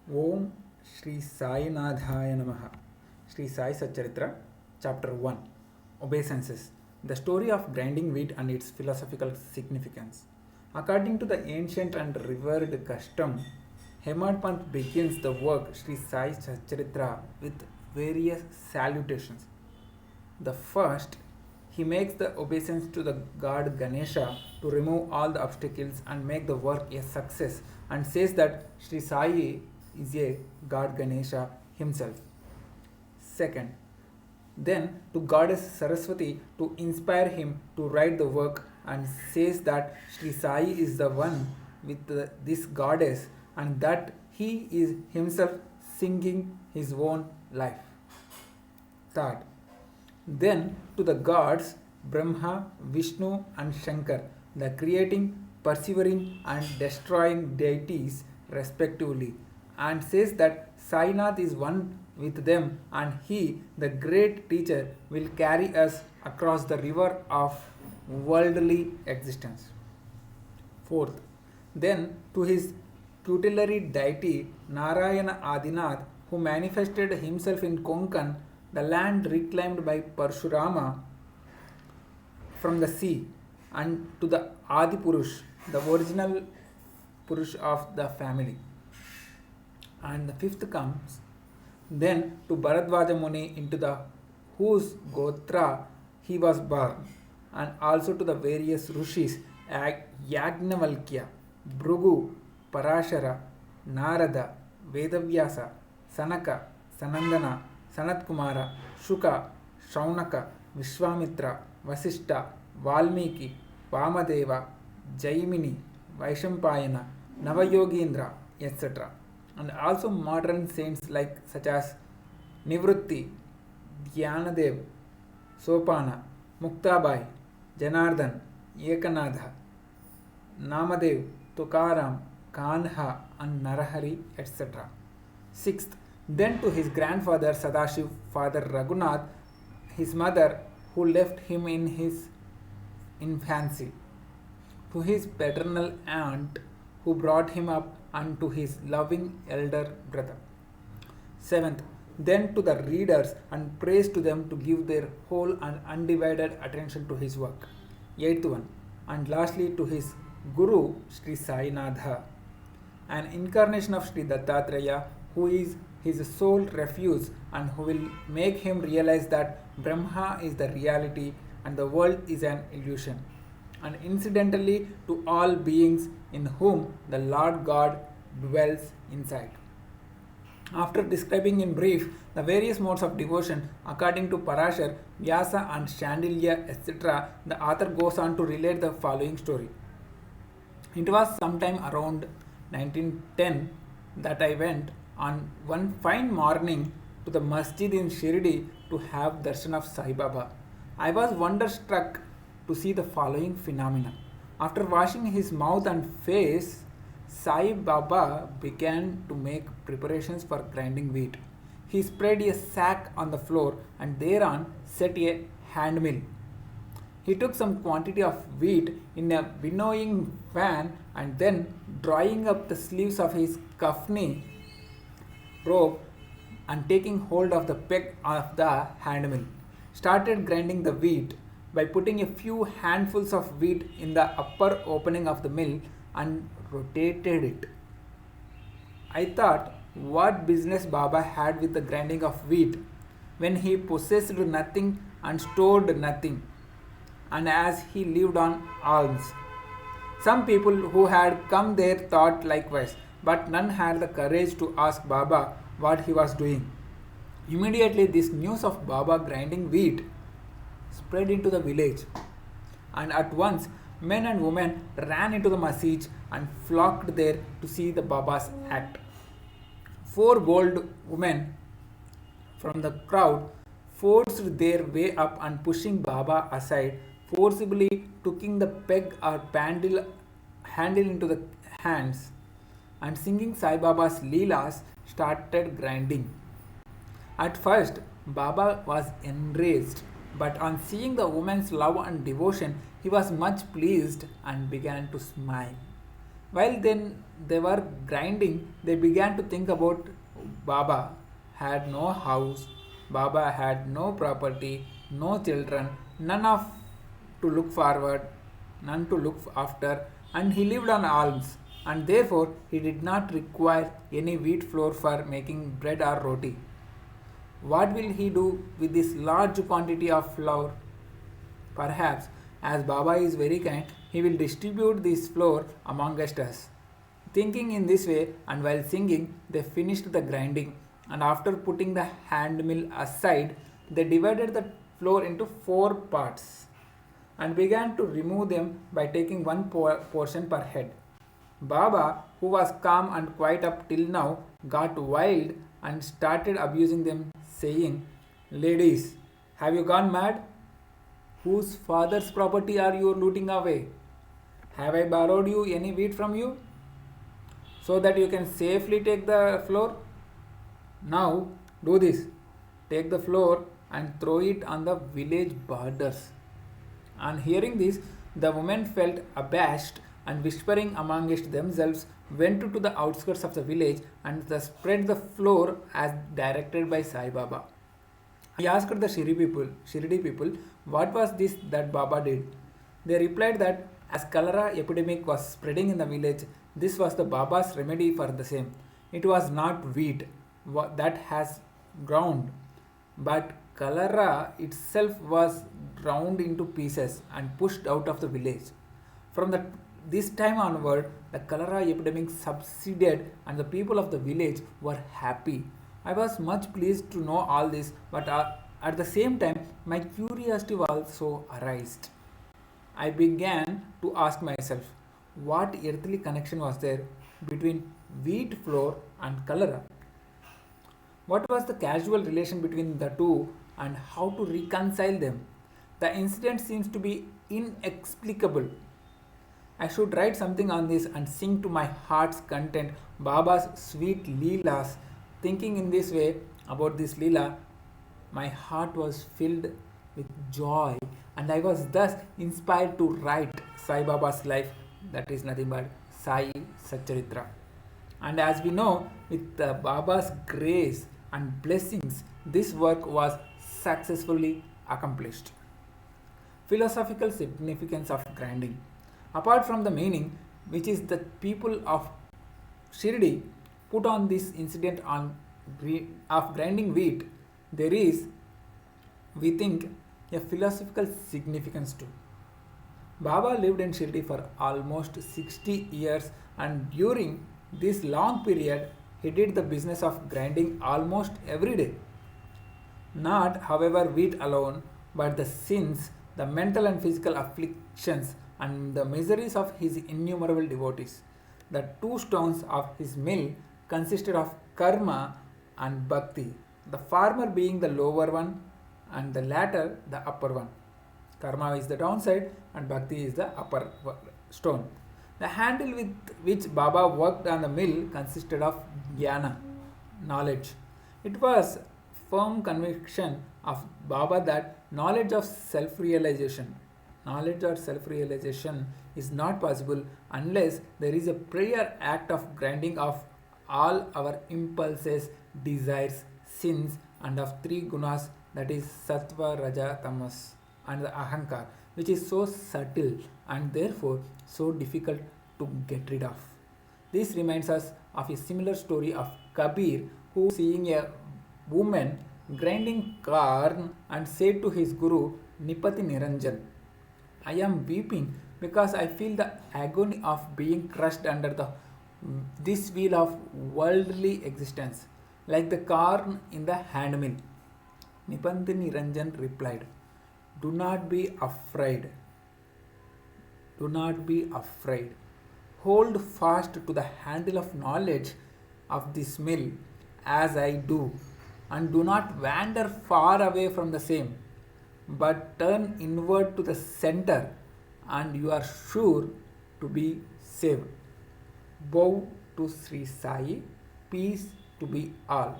Om Shri Sai Nadhaya Namaha. Shri Sai Satcharitra, Chapter 1 Obeisances. The story of grinding wheat and its philosophical significance. According to the ancient and revered custom, Hemad Pant begins the work Shri Sai Satcharitra with various salutations. The first, he makes the obeisance to the god Ganesha to remove all the obstacles and make the work a success, and says that Sri Sai is a god Ganesha himself. Second, then to goddess Saraswati to inspire him to write the work, and says that Sri Sai is the one with this goddess and that he is himself singing his own life. Third, then to the gods Brahma, Vishnu, and Shankar, the creating, persevering, and destroying deities respectively, and says that Sainath is one with them and he, the great teacher, will carry us across the river of worldly existence. Fourth, then to his tutelary deity Narayana Adinath, who manifested himself in Konkan, the land reclaimed by Parshurama from the sea, and to the Adi Purush, the original Purush of the family. And the fifth comes then to Bharadwaja Muni, into the whose Gotra he was born, and also to the various Rishis Yagnavalkya, Bhrugu, Parashara, Narada, Vedavyasa, Sanaka, Sanandana, Sanat Kumara, Shuka, Shaunaka, Vishwamitra, Vasishta, Valmiki, Vamadeva, Jaimini, Vaishampayana, Navayogendra, etc. And also modern saints like such as Nivrutti, Dhyanadev, Sopana, Muktabai, Janardhan, Ekanatha, Namadev, Tukaram, Kanha, and Narahari, etc. Sixth, then to his grandfather Sadashiv, Father Raghunath, his mother who left him in his infancy, to his paternal aunt who brought him up, and to his loving elder brother. Seventh, then to the readers and praise to them to give their whole and undivided attention to his work. Eighth one, and lastly to his Guru Sri Sai Natha, an incarnation of Sri Dattatreya, who is his sole refuge and who will make him realize that Brahma is the reality and the world is an illusion, and incidentally to all beings in whom the Lord God dwells inside. After describing in brief the various modes of devotion according to Parashar, Vyasa, and Shandilya, etc., the author goes on to relate the following story. It was sometime around 1910 that I went on one fine morning to the masjid in Shirdi to have darshan of Sai Baba. I was wonderstruck to see the following phenomena. After washing his mouth and face, Sai Baba began to make preparations for grinding wheat. He spread a sack on the floor and thereon set a hand mill. He took some quantity of wheat in a winnowing fan and then, drawing up the sleeves of his kafni robe and taking hold of the peg of the hand mill, started grinding the wheat by putting a few handfuls of wheat in the upper opening of the mill and rotated it. I thought what business Baba had with the grinding of wheat when he possessed nothing and stored nothing, and as he lived on alms. Some people who had come there thought likewise, but none had the courage to ask Baba what he was doing. Immediately this news of Baba grinding wheat spread into the village, and at once men and women ran into the masjid and flocked there to see the Baba's act. Four bold women from the crowd forced their way up and, pushing Baba aside, forcibly taking the peg or handle into the hands, and singing Sai Baba's Leelas, started grinding. At first, Baba was enraged, but on seeing the woman's love and devotion, he was much pleased and began to smile. While then they were grinding, they began to think about Baba had no house, Baba had no property, no children, none of to look forward, none to look after, and he lived on alms, and therefore he did not require any wheat flour for making bread or roti. What will he do with this large quantity of flour? Perhaps, as Baba is very kind, he will distribute this flour amongst us. Thinking in this way, and while singing, they finished the grinding, and after putting the hand mill aside, they divided the flour into four parts and began to remove them by taking one portion per head. Baba, who was calm and quiet up till now, got wild and started abusing them, saying, "Ladies, have you gone mad? Whose father's property are you looting away? Have I borrowed you any wheat from you so that you can safely take the flour? Now do this. Take the flour and throw it on the village borders." On hearing this, the women felt abashed and whispering amongst themselves went to the outskirts of the village and spread the flour as directed by Sai Baba. I asked the Shirdi people what was this that Baba did. They replied that as cholera epidemic was spreading in the village, this was the Baba's remedy for the same. It was not wheat that has ground, but cholera itself was ground into pieces and pushed out of the village. This time onward, the cholera epidemic subsided and the people of the village were happy. I was much pleased to know all this, but at the same time, my curiosity also arised. I began to ask myself, what earthly connection was there between wheat flour and cholera? What was the casual relation between the two and how to reconcile them? The incident seems to be inexplicable. I should write something on this and sing to my heart's content Baba's sweet Leelas. Thinking in this way about this Leela, my heart was filled with joy and I was thus inspired to write Sai Baba's life, that is nothing but Sai Satcharitra. And as we know, with Baba's grace and blessings, this work was successfully accomplished. Philosophical significance of grinding. Apart from the meaning, which is the people of Shirdi put on this incident of grinding wheat, there is, we think, a philosophical significance too. Baba lived in Shirdi for almost 60 years, and during this long period, he did the business of grinding almost every day. Not, however, wheat alone, but the sins, the mental and physical afflictions, and the miseries of his innumerable devotees. The two stones of his mill consisted of karma and bhakti, the former being the lower one and the latter the upper one. Karma is the downside and bhakti is the upper stone. The handle with which Baba worked on the mill consisted of jnana, knowledge. It was firm conviction of Baba that knowledge or self-realization is not possible unless there is a prayer act of grinding of all our impulses, desires, sins, and of three gunas, that is sattva, raja, tamas, and the ahankar, which is so subtle and therefore so difficult to get rid of. This reminds us of a similar story of Kabir, who, seeing a woman grinding corn, and said to his guru, Nipati Niranjan, I am weeping because I feel the agony of being crushed under this wheel of worldly existence, like the corn in the handmill. Nipati Niranjan replied, Do not be afraid. Do not be afraid. Hold fast to the handle of knowledge of this mill as I do, and do not wander far away from the same, but turn inward to the center, and you are sure to be saved. Bow to Sri Sai. Peace to be all.